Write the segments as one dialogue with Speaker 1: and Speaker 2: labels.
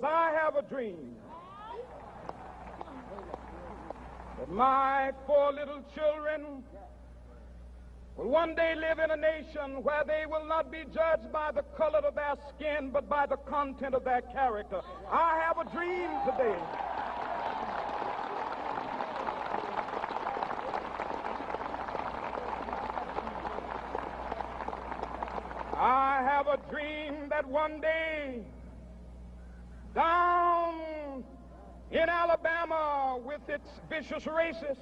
Speaker 1: I have a dream that my 4 little children will one day live in a nation where they will not be judged by the color of their skin, but by the content of their character. I have a dream today. I have a dream that one day, down in Alabama, with its vicious racists,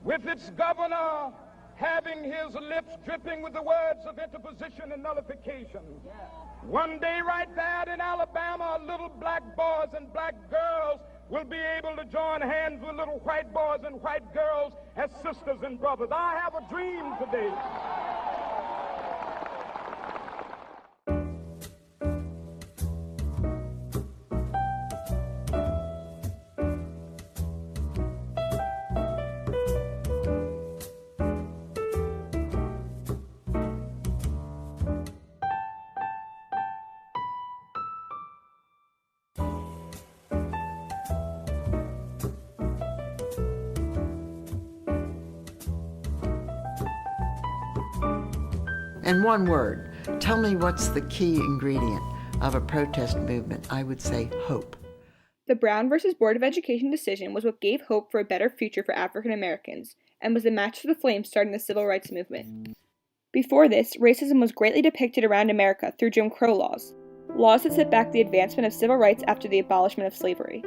Speaker 1: with its governor having his lips dripping with the words of interposition and nullification, one day right there in Alabama, little black boys and black girls will be able to join hands with little white boys and white girls as sisters and brothers. I have a dream today.
Speaker 2: In one word, tell me what's the key ingredient of a protest movement. I would say hope.
Speaker 3: The Brown versus Board of Education decision was what gave hope for a better future for African Americans, and was the match for the flames starting the civil rights movement. Before this, racism was greatly depicted around America through Jim Crow laws that set back the advancement of civil rights after the abolishment of slavery.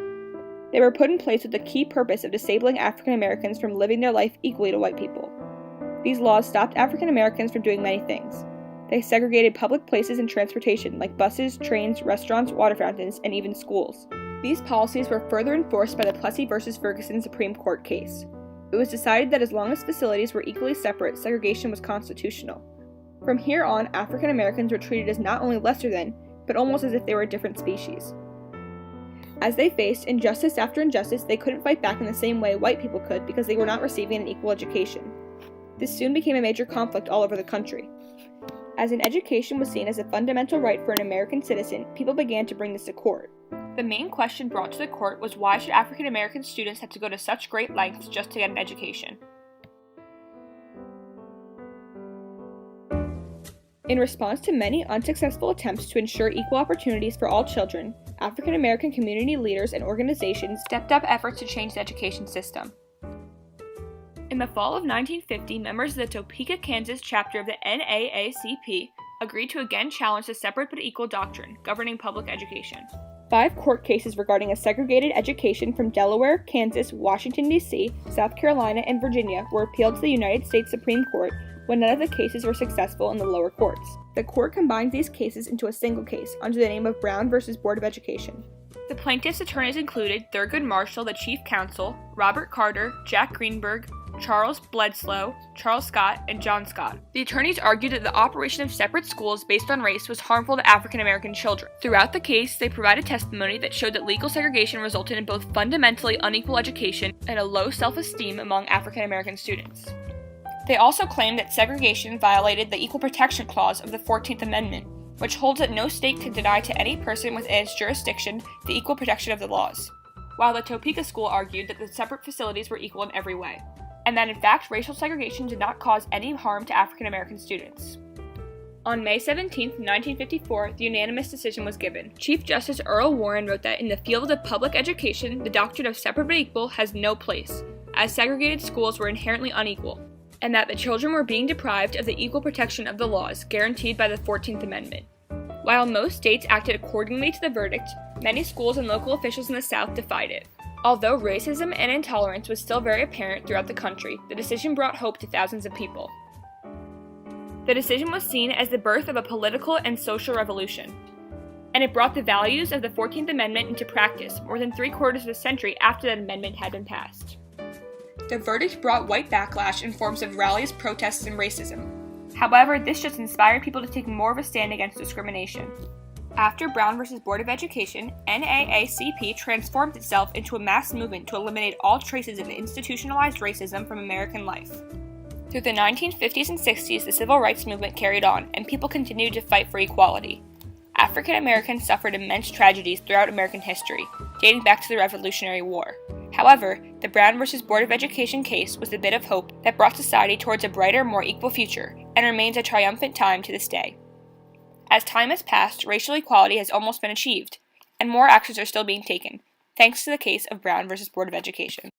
Speaker 3: They were put in place with the key purpose of disabling African Americans from living their life equally to white people. These laws stopped African Americans from doing many things. They segregated public places and transportation, like buses, trains, restaurants, water fountains, and even schools. These policies were further enforced by the Plessy v. Ferguson Supreme Court case. It was decided that as long as facilities were equally separate, segregation was constitutional. From here on, African Americans were treated as not only lesser than, but almost as if they were a different species. As they faced injustice after injustice, they couldn't fight back in the same way white people could because they were not receiving an equal education. This soon became a major conflict all over the country. As an education was seen as a fundamental right for an American citizen, people began to bring this to court. The main question brought to the court was why should African American students have to go to such great lengths just to get an education? In response to many unsuccessful attempts to ensure equal opportunities for all children, African American community leaders and organizations stepped up efforts to change the education system. In the fall of 1950, members of the Topeka, Kansas chapter of the NAACP agreed to again challenge the separate but equal doctrine governing public education. 5 court cases regarding a segregated education from Delaware, Kansas, Washington, D.C., South Carolina, and Virginia were appealed to the United States Supreme Court when none of the cases were successful in the lower courts. The court combined these cases into a single case under the name of Brown versus Board of Education. The plaintiffs' attorneys included Thurgood Marshall, the chief counsel, Robert Carter, Jack Greenberg, Charles Bledsoe, Charles Scott, and John Scott. The attorneys argued that the operation of separate schools based on race was harmful to African American children. Throughout the case, they provided testimony that showed that legal segregation resulted in both fundamentally unequal education and a low self-esteem among African American students. They also claimed that segregation violated the Equal Protection Clause of the 14th Amendment, which holds that no state can deny to any person within its jurisdiction the equal protection of the laws, while the Topeka school argued that the separate facilities were equal in every way, and that in fact racial segregation did not cause any harm to African American students. On May 17, 1954, the unanimous decision was given. Chief Justice Earl Warren wrote that in the field of public education, the doctrine of separate but equal has no place, as segregated schools were inherently unequal, and that the children were being deprived of the equal protection of the laws guaranteed by the 14th Amendment. While most states acted accordingly to the verdict, many schools and local officials in the South defied it. Although racism and intolerance was still very apparent throughout the country, the decision brought hope to thousands of people. The decision was seen as the birth of a political and social revolution, and it brought the values of the 14th Amendment into practice more than 3/4 of a century after that amendment had been passed. The verdict brought white backlash in forms of rallies, protests, and racism. However, this just inspired people to take more of a stand against discrimination. After Brown versus Board of Education, NAACP transformed itself into a mass movement to eliminate all traces of institutionalized racism from American life. Through the 1950s and 60s, the civil rights movement carried on, and people continued to fight for equality. African Americans suffered immense tragedies throughout American history, dating back to the Revolutionary War. However, the Brown v. Board of Education case was a bit of hope that brought society towards a brighter, more equal future, and remains a triumphant time to this day. As time has passed, racial equality has almost been achieved, and more actions are still being taken, thanks to the case of Brown v. Board of Education.